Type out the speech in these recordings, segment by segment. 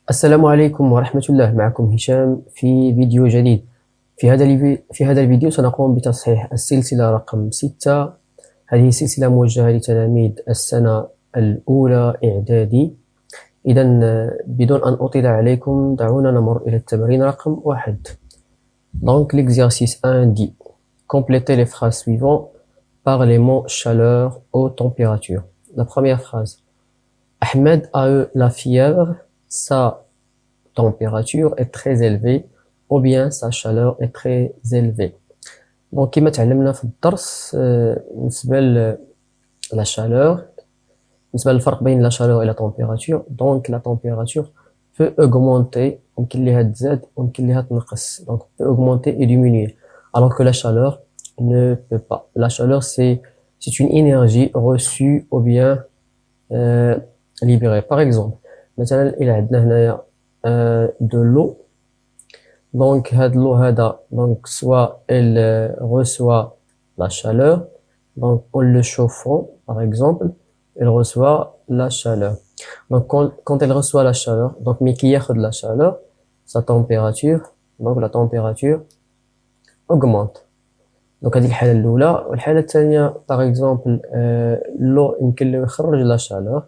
السلام عليكم ورحمة الله. معكم هشام في فيديو جديد. في هذا الفيديو سنقوم بتصحيح السلسلة رقم 6. هذه السلسلة موجهة لتلاميذ السنة الأولى إعدادي. إذا بدون أن أطيل عليكم دعونا نمر إلى التمرين رقم 1. Donc l'exercice 1 dit: complétez les phrases suivantes par les mots chaleur, eau, température. La première phrase: Ahmed a eu la fièvre, sa température est très élevée ou bien sa chaleur est très élevée. Donc كما تعلمنا في الدرس بالنسبة la chaleur، بالنسبة للفرق بين la chaleur et la température. Donc la température peut augmenter، ممكن ليها تزاد وممكن ليها تنقص. Donc peut augmenter et diminuer alors que la chaleur ne peut pas. La chaleur c'est une énergie reçue ou bien libérée. Par exemple مثلا إلا عندنا هنايا de l'eau, donc l'eau donc soit elle reçoit la chaleur, donc en le chauffant par exemple elle reçoit la chaleur. Donc quand elle reçoit la chaleur, donc mais qui ياخد la chaleur, sa température، donc la température augmente. donc هذه الحالة الأولى. والحالة الثانية par exemple l'eau يمكن له يخرج la chaleur،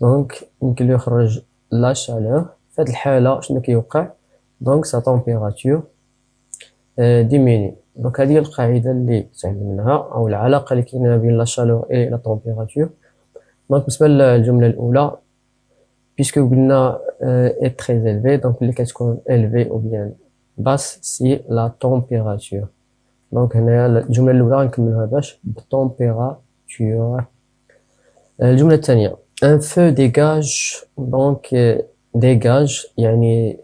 donc يمكن له يخرج la chaleur. في هذه الحالة شنو كيوقع؟ donc sa température diminue. donc هذه هي القاعدة اللي تعلمناها أو العلاقة اللي كاينة بين la chaleur et la température. donc بالنسبة للجملة الأولى، puisque قلنا est très élevé، donc اللي كتكون élevé ou bien basse c'est la température. donc هنايا الجملة الأولى غنكملوها باش بالtempérature. الجملة الثانية: un feu dégage، donc dégage يعني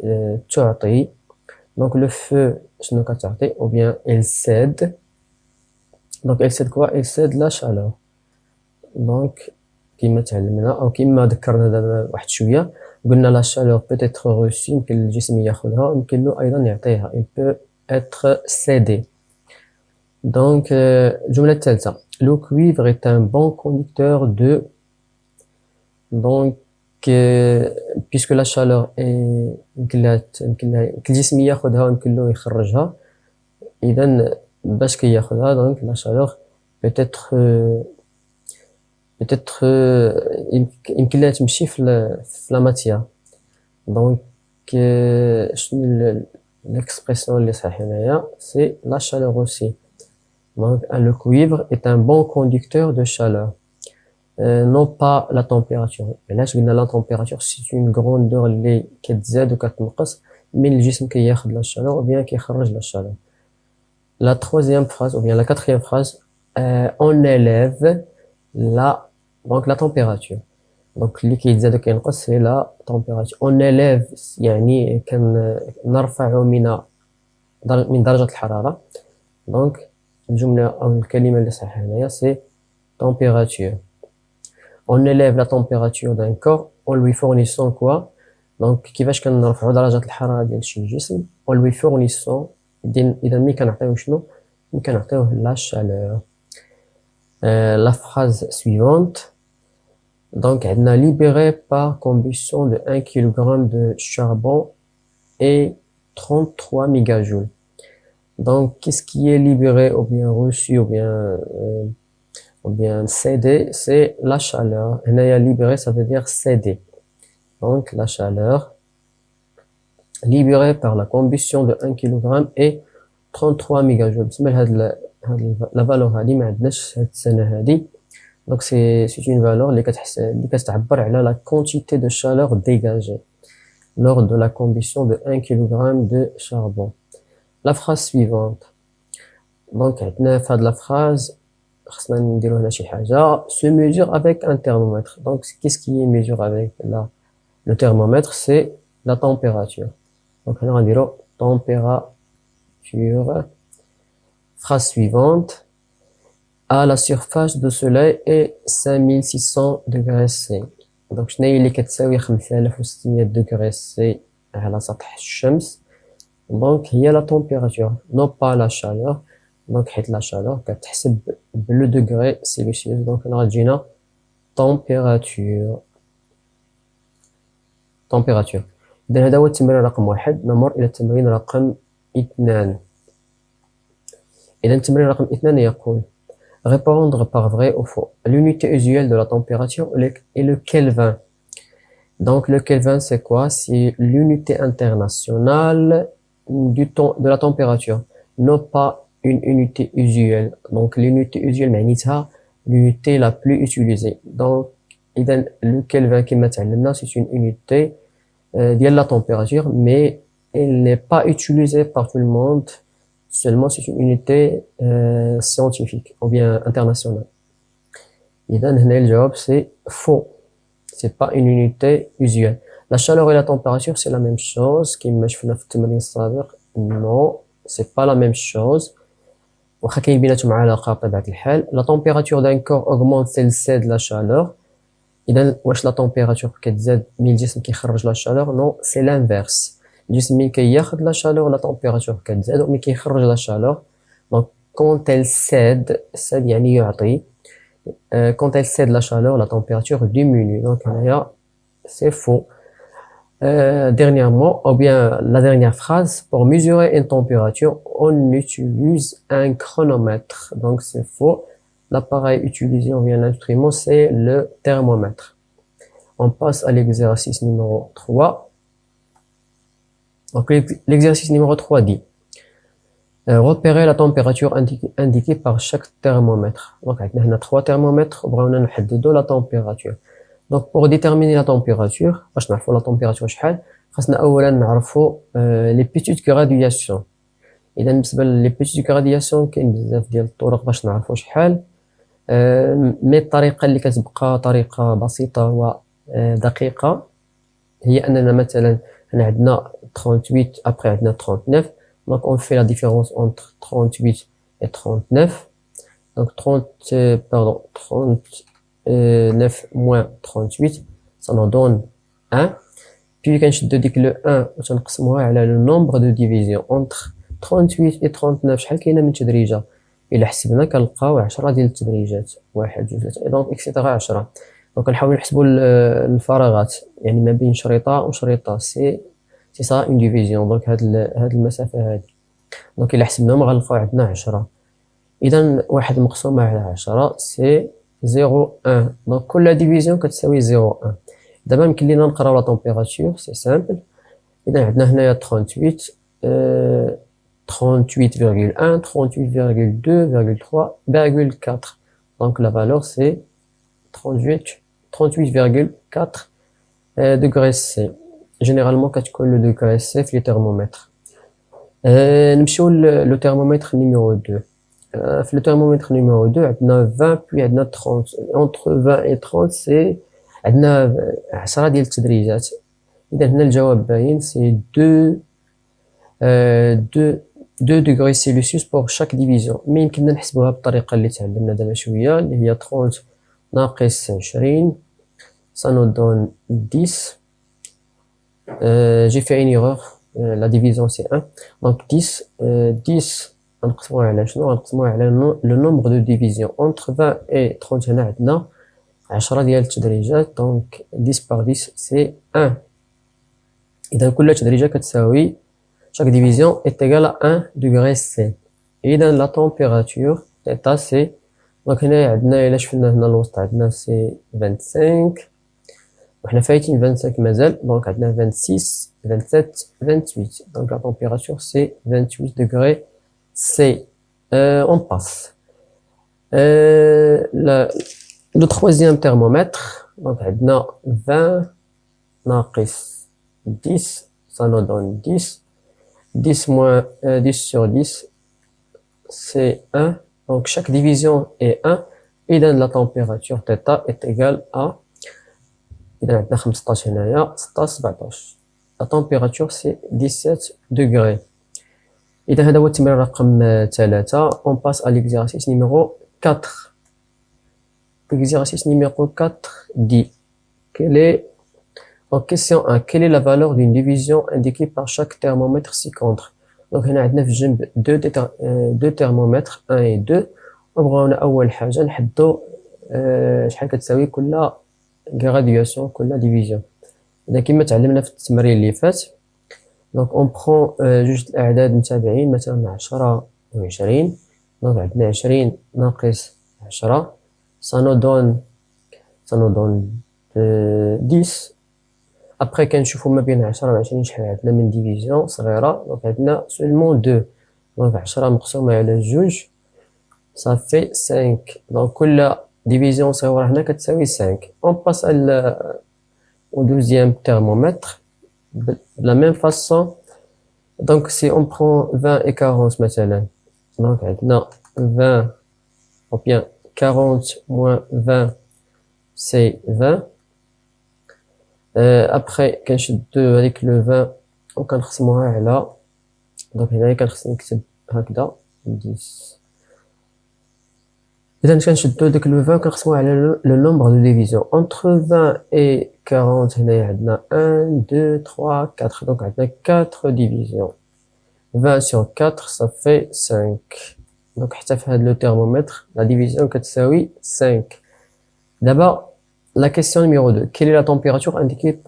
تعطي. donc le feu شنو كتعطي ou bien elle cède. donc elle cède quoi؟ elle cède la chaleur. donc كما تعلمنا أو كما ذكرنا دابا واحد شوية، قلنا la chaleur peut être reçue، يمكن الجسم ياخذها يمكن له أيضا يعطيها، il peut être cédé. donc الجملة الثالثة: le cuivre est un bon conducteur de، donc puisque la chaleur est يمكن الجسم ياخذها يمكن له يخرجها، إذا باش كياخذها donc la chaleur peut-être يمكن لها تمشي في la matière. donc شنو l'expression اللي صحيح هنايا c'est la chaleur aussi. donc le cuivre est un bon conducteur de chaleur. non pas la température. علاش قلنا la température c'est une grandeur اللي كتزاد وكتنقص من الجسم كياخذ la chaleur ou bien كيخرج la chaleur. la troisième phrase ou bien la quatrième phrase: on élève donc la température. donc اللي كيتزاد وكينقص c'est la température. on élève يعني كنرفع من درجة الحرارة. donc الجملة أو الكلمة اللي صحيحة هنايا c'est température. on élève la température d'un corps en lui fournissant quoi؟ donc كيفاش كنرفعوا درجة الحرارة ديال شي جسم؟ en lui fournissant، إذا ملي كنعطيوه شنو؟ ملي كنعطيوه la chaleur. la phrase suivante: donc عندنا libéré par combustion de 1 kg de charbon et 33 mégajoules. donc qu'est-ce qui est libéré ou bien reçu ou bien cédé? c'est la chaleur. هنايا libéré ça veut dire cédé. donc la chaleur libérée par la combustion de 1 kg et 33 mégajoules. بسم هاد la valeur هادي ما عندناش هاد السنة هادي. donc c'est une valeur اللي كتعبر على la quantité de chaleur dégagée lors de la combustion de 1 kg de charbon. la phrase suivante: donc عندنا في هاد la phrase خصنا نديرو هنا شي حاجة: se mesure avec un thermomètre. donc qu'est-ce qui est mesure avec le thermomètre? c'est la température. donc هنا غنديرو température. phrase suivante: à la surface du soleil est 5600 degrés C. donc شنو هي اللي كتساوي 5600 degrés C على سطح الشمس؟ donc هي la température non pas la chaleur. donc حيت la chaleur كتحسب بالو degré Celsius. donc هنا غتجينا température. إذا هذا هو التمرين رقم 1. نمر إلى التمرين رقم 2. إذا التمرين رقم 2 يقول répondre par vrai ou faux. L'unité usuelle de la température est le Kelvin. Donc le Kelvin c'est quoi? C'est l'unité internationale du temps de la température, non pas une unité usuelle. Donc l'unité usuelle معناتها l'unité la plus utilisée. Donc إذا le Kelvin كما تعلمنا c'est une unité ديال la température, mais elle n'est pas utilisée par tout le monde. Seulement c'est une unité scientifique ou bien internationale. إذا هنا الجواب c'est faux. C'est pas une unité usuelle. La chaleur et la température c'est la même chose كما شفنا في التمرين السابق. Non, c'est pas la même chose. واخا كاين بيناتهم علاقة بطبيعة الحال. La température d'un corps augmente celle de la chaleur. إذا واش la température كتزاد ملي الجسم كيخرج la chaleur؟ Non, c'est l'inverse. الجسم ملي كياخد la chaleur la température كتزاد، وملي كيخرج la chaleur donc quand elle cède يعني يعطي quand elle cède la chaleur la température diminue. Donc هنايا c'est faux. Dernièrement, ou bien la dernière phrase, pour mesurer une température on utilise un chronomètre. Donc c'est faux. L'appareil utilisé ou bien l'instrument c'est le thermomètre. On passe à l'exercice numéro 3. Donc l'exercice numéro 3 dit repérer la température indiquée par chaque thermomètre. Donc on a 3 thermomètres وبغينا نحددوا la température. Donc pour déterminer la température باش نعرفوا la température شحال خاصنا اولا نعرفوا les petites graduations. اذا بالنسبه لي petites graduations كاين بزاف ديال الطرق باش نعرفوا شحال، مي الطريقه اللي كتبقى طريقه بسيطه ودقيقه هي اننا مثلا هنا عندنا 38 après عندنا 39. Donc on fait la différence entre 38 et 39. Donc 39 moins 38 ça nous donne 1. Puis كنشدو ديك le 1 وتنقسموها على le nombre de divisions entre 38 et 39. شحال كاينه من تدريجه؟ الا حسبنا كنلقاو 10 ديال التدريجات، 1 2 3 دونك اكسيتيرا 10. دونك نحاولوا نحسبوا الفراغات يعني ما بين شريطه وشريطه سي ça une division. دونك هاد المسافه هادي دونك الا حسبناهم غنلقاو عندنا 10. اذا 1 مقسومه على 10 سي 0.1. دونك كل ديفيزيون كتساوي 0.1. دابا يمكن لينا نقراو لا température سي سامبل. اذا عندنا هنايا 38 38,1 38,2,3,4. donc la valeur c'est 38,4 degrés C. généralement كتكون le degré C في les thermomètres. نمشيو le thermomètre numéro 2. في le thermomètre numéro 2 عندنا 20 puis عندنا 30. entre 20 et 30 c'est عندنا 10 ديال التدريجات. اذا هنا الجواب باين سي 2 degrés Celsius pour chaque division. مي يمكننا نحسبوها بالطريقه اللي تعلمنا دابا شويه اللي هي 30 ناقص 20 ça nous donne 10. J'ai fait une erreur, la division c'est 1. donc 10 غنقسموها على شنو؟ غنقسموها على le nombre de divisions entre 20 et 30. هنا عندنا 10 ديال التدريجات donc 10 par 10 c'est 1. اذا كل تدريجه كتساوي chaque division est égale à 1 degré C. إذا la température θ c'est donc هنا عندنا إلا شفنا هنا الوسط عندنا c'est 25 وحنا فايتين 25 مازال donc عندنا 26 27 28. donc la température c'est 28 degrés C. On passe le troisième thermomètre. donc عندنا 20 ناقص 10 ça nous donne 10. 10 moins 10 sur 10 c'est 1. donc chaque division est 1. إذا la température θ est égale à إذا عندنا 15 هنايا 16 17. la température c'est 17 degrés. إذا هذا هو التمرين رقم 3. on passe à l'exercice numéro 4. l'exercice numéro 4 dit donc question 1. quelle est la valeur d'une division indiquée par chaque thermomètre ci-contre؟ donc هنا عندنا في الجنب deux thermomètres 1 et 2 وبغاونا اول حاجه نحدو شحال كتساوي كل graduation كل division. إذا كما تعلمنا في التمرين اللي فات، دونك اون بخون جوج الأعداد متابعين، مثلا 10 و20. دونك عندنا 20 ناقص 10 ça nous donne 10. ابخي كنشوفو ما بين 10 و20 شحال عندنا من ديفيزيون صغيرة. دونك عندنا سولمون 2. دونك 10 مقسومة على جوج صافي 5. دونك كل ديفيزيون صغيرة هنا كتساوي 5. on passe au deuxième thermomètre de la même façon. donc si on prend 20 et 40 مثلا، donc عندنا 20 ou bien 40 moins 20 c'est 20. après كنشدو هذيك لو 20 وكنقسموها على، دونك هنايا كنخصني نكتب هكذا 10. إذا كنشدو داك لو 20 وكنقسموه على لو نومبر دو ديفيزيون entre 20 et 40. هنايا عندنا 1 2 3 4. دونك عندنا 4 ديفيزيون. 20 sur 4 ça fait 5. دونك حتى في هاد لو thermomètre la division كتساوي 5. دابا la question numéro 2. Quelle est la température indiquée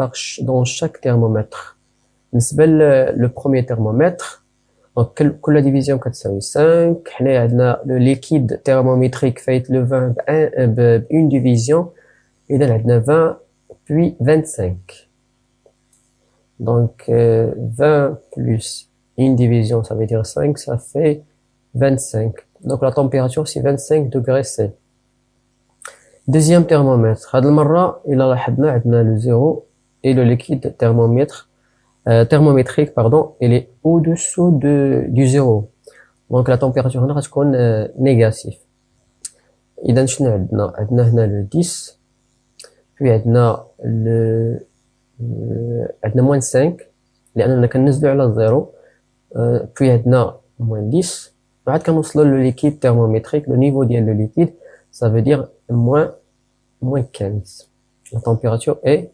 dans chaque thermomètre? بالنسبة le premier thermomètre، donc كل division كتساوي 5. حنايا عندنا le liquide thermométrique فايت le 20 بune division. إذا عندنا 20 puis 25. donc 20 plus une division ça veut dire 5, ça fait 25. donc la température c'est 25 degrés C. Deuxième thermomètre. هاد المرة إلا لاحظنا عندنا le 0 et le liquide thermométrique pardon, il est au-dessous du 0. donc la température هنا غتكون négative. إذا شنو عندنا هنا le 10 puis عندنا moins 5 لأننا كننزلو على 0. puis عندنا moins 10 وعاد كنوصلو le liquide thermométrique. le niveau ديال le liquide ça veut dire moins 15. la température est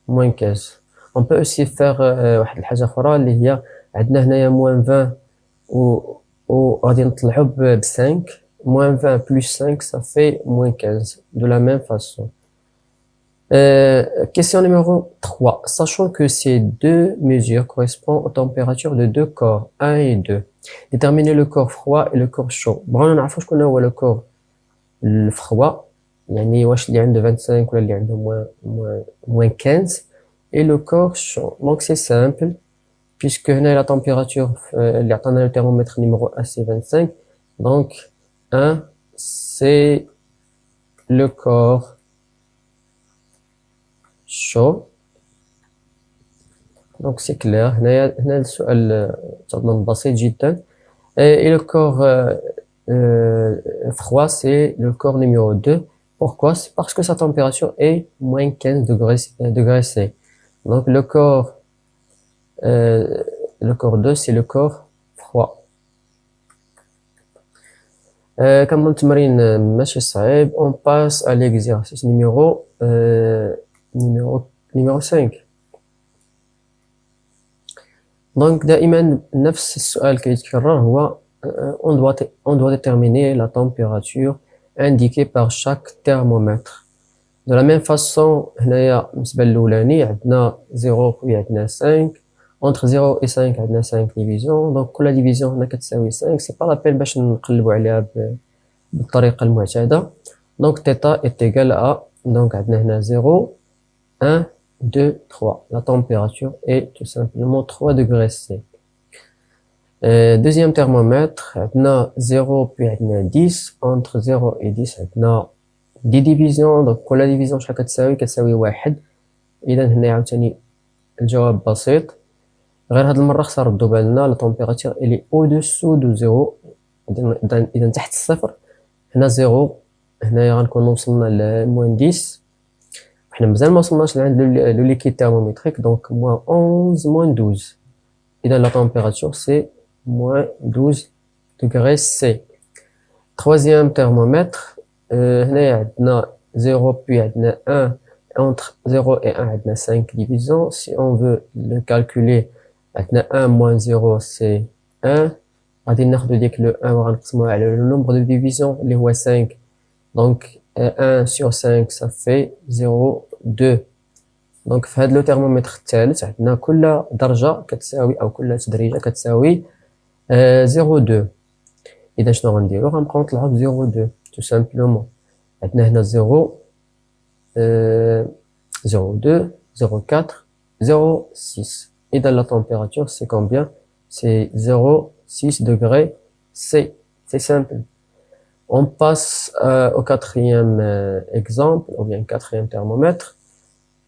moins 15. on peut aussi faire واحد الحاجة أخرى اللي هي عندنا هنايا moins 20 و غادي نطلعو ب 5. moins 20 plus 5 ça fait moins 15 de la même façon. Question numéro 3. Sachant que ces deux mesures correspondent aux températures de deux corps 1 et 2, déterminez le corps froid et le corps chaud. بغينا نعرفو شكون هو le corps الفroid، يعني واش اللي عنده 25 ولا اللي عنده moins 15، et le corps chaud. donc c'est simple puisque هنا la température اللي عطانا le thermomètre numéro 1 c'est 25. donc 1 c'est le corps chaud. donc c'est clair. هنا السؤال تظن بسيط جدا. et le corps froid c'est le corps numéro 2. pourquoi? c'est parce que sa température est moins 15 degrés C. donc le corps 2 c'est le corps froid. كنظن التمرين ماشي صعيب. on passe à l'exercice numéro 5. donc دائما نفس السؤال كيتكرر هو on doit déterminer la température indiquée par chaque thermomètre. de la même façon هنايا بالنسبة للأولاني عندنا 0 puis عندنا 5. entre 0 et 5 عندنا 5 divisions. donc كل division هنا كتساوي 5. c'est pas la peine باش نقلبو عليها بالطريقة المعتادة. donc θ est égal à donc عندنا هنا 0 1 2 3. la température est tout simplement 3 degrés C. deuxième thermomètre عندنا 0 puis عندنا 10. entre 0 et 10 عندنا 10 divisions. donc كل division شحال كتساوي 1. إذا هنا عاوتاني الجواب بسيط، غير هاد المرة خصنا نردو بالنا la température elle est au-dessous du 0. إذا تحت الصفر هنا 0. هنايا غنكون وصلنا ل -10. حنا مازال ما وصلناش لعند لو ليكيد thermométrique. donc -11 -12. إذا la température c'est -12 degrés C. troisième thermomètre. هنايا عندنا 0 puis عندنا 1. entre 0 et 1 عندنا 5 divisions. si on veut le calculer عندنا 1 moins 0 c'est 1. غادي ناخدو ديك لو 1 وغنقسموها على le nombre de divisions اللي هو 5. donc 1 sur 5 ça fait 0,2. دونك في هذا لو ترمومتر الثالث عندنا كل درجة كتساوي أو كل تدريجة كتساوي 0.2. إذا شنو غنديرو؟ غنبقاو نطلعو ب 0.2 تو سامبلومون. عندنا هنا 0 0.2 0.4 0.6. إذا la température c'est combien? C'est 0.6 degrés C. C'est simple. On passe au quatrième exemple, ou bien quatrième thermomètre.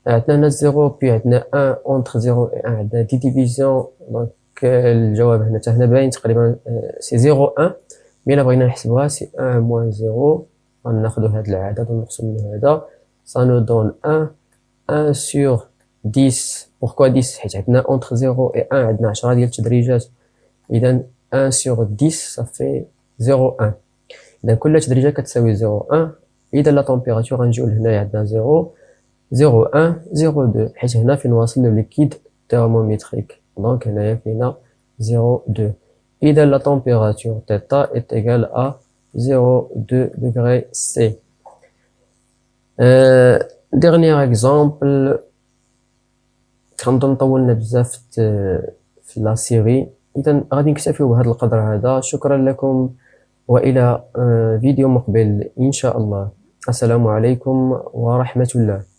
عندنا 0 puis عندنا 1 entre 0 et 1 عندنا دي ديفيزيون. دونك الجواب هنا حتى هنا باين تقريبا سي 0.1. مي الا بغينا نحسبوها سي 1 moins 0. غناخدو هاد العدد ونقسم منه هذا. Ça nous donne 1 sur 10. Pourquoi 10? حيت عندنا entre 0 et 1 عندنا 10 ديال التدريجات. إذا 1 sur 10 ça fait 0.1. إذا كل تدريجة كتساوي 0.1. إذا لا température غنجيو لهنايا عندنا 0 0.1 0.2 حيت هنا فين واصل لو ليكيد thermométrique. دونك هنايا كاينة 0.2. إذا la température θ est égale à 0.2 degrés C. Dernier exemple. كنظن طولنا بزاف في لا سيري. إذا غادي نكتفيو بهذا القدر هذا. شكرا لكم وإلى فيديو مقبل إن شاء الله. السلام عليكم ورحمة الله.